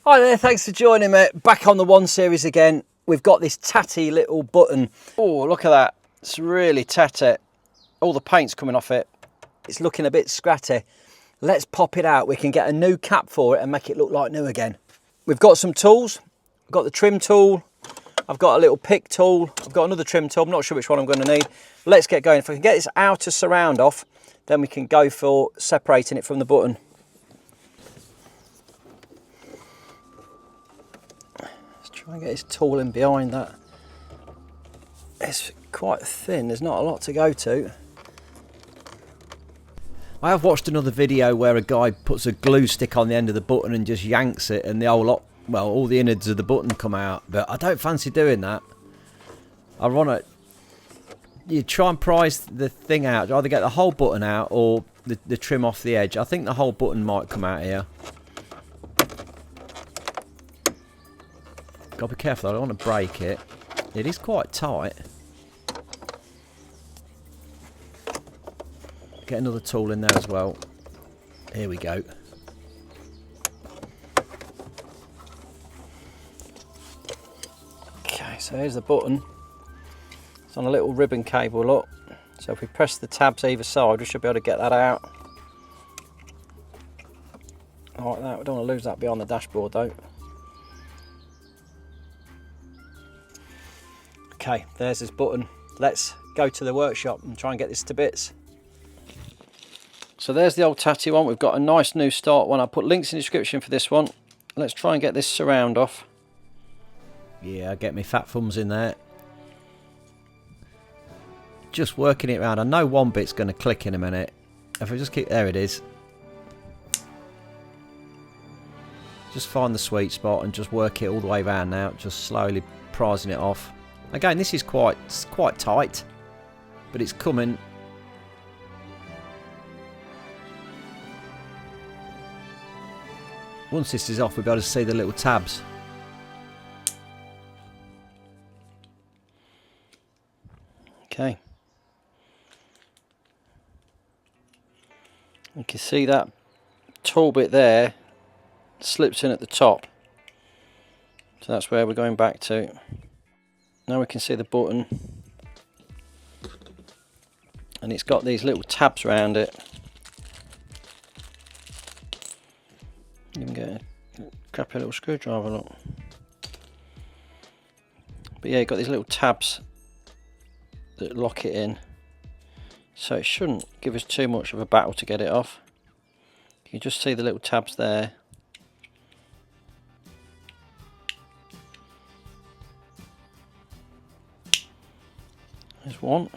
Hi there, thanks for joining me. Back on the 1 Series again. We've got this tatty little button. Oh, look at that. It's really tatty. All the paint's coming off it. It's looking a bit scratty. Let's pop it out. We can get a new cap for it and make it look like new again. We've got some tools. We've got the trim tool. I've got a little pick tool. I've got another trim tool. I'm not sure which one I'm going to need. Let's get going. If I can get this outer surround off, then we can go for separating it from the button. Try and get his tool in behind that. It's quite thin, there's not a lot to go to. I have watched another video where a guy puts a glue stick on the end of the button and just yanks it and the whole lot, well, all the innards of the button come out, but I don't fancy doing that. I want to, you try and prise the thing out, either get the whole button out or the trim off the edge. I think the whole button might come out here. Gotta be careful, I don't want to break it. It is quite tight. Get another tool in there as well. Here we go. Okay, so here's the button. It's on a little ribbon cable, look. So if we press the tabs either side, we should be able to get that out. Like that, we don't want to lose that behind the dashboard though. Okay, there's this button. Let's go to the workshop and try and get this to bits. So there's the old tatty one. We've got a nice new start one. I'll put links in the description for this one. Let's try and get this surround off. Yeah, I get my fat thumbs in there. Just working it around. I know one bit's going to click in a minute. If I just keep, there it is. Just find the sweet spot and just work it all the way around now. Just slowly prising it off. Again, this is quite tight, but it's coming. Once this is off, we'll be able to see the little tabs. Okay. You can see that tool bit there slips in at the top. So that's where we're going back to. Now we can see the button, and it's got these little tabs around it. You can get a crappy little screwdriver, look. But yeah, you've got these little tabs that lock it in, so it shouldn't give us too much of a battle to get it off. You can just see the little tabs there. There's one.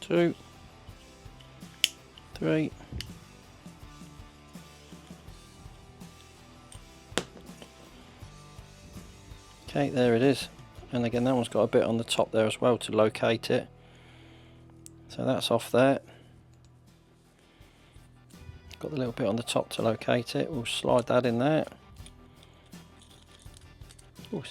Two. Three. Okay, there it is, and again that one's got a bit on the top there as well to locate it, so that's off there. Got the little bit on the top to locate it. We'll slide that in there. Ooh.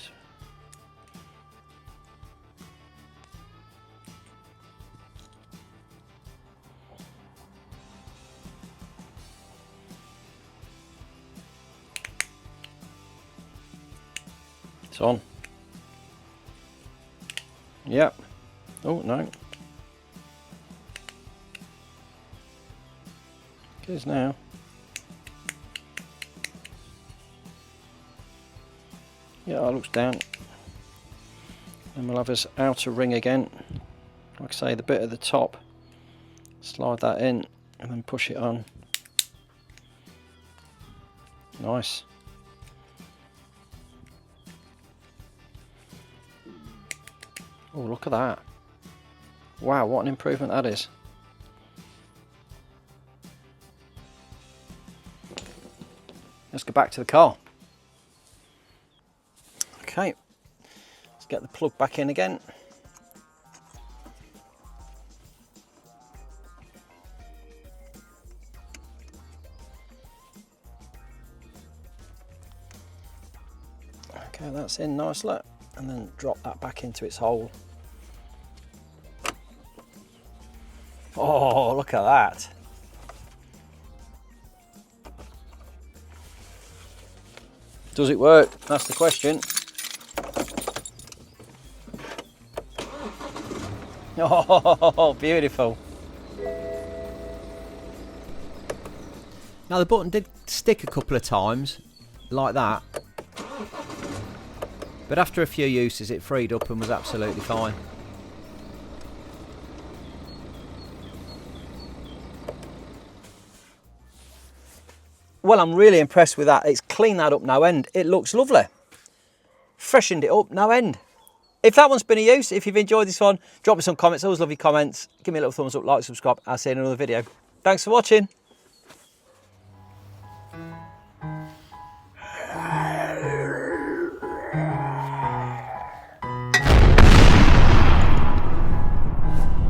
It's on. Yep. Oh no. It is now. Yeah, it looks down. And we'll have this outer ring again. Like I say, the bit at the top. Slide that in and then push it on. Nice. Oh, look at that. Wow, what an improvement that is. Let's go back to the car. Okay, let's get the plug back in again. Okay, that's in nicely, and then drop that back into its hole. Oh, look at that. Does it work? That's the question. Oh, beautiful. Now the button did stick a couple of times, like that. But after a few uses it freed up and was absolutely fine. Well, I'm really impressed with that. It's cleaned that up no end. It looks lovely. Freshened it up no end. If that one's been a use, if you've enjoyed this one, drop me some comments. I always love your comments. Give me a little thumbs up, like, subscribe. I'll see you in another video. Thanks for watching.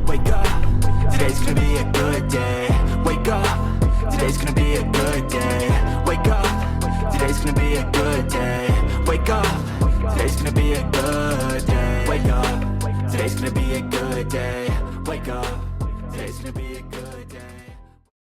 Wake up, today's gonna be a good day. Wake up, today's gonna be a good day. Wake up, today's gonna be a good day. Wake up, today's gonna be a good day. Wake up, today's gonna be a good day. Wake up, today's gonna be a good day.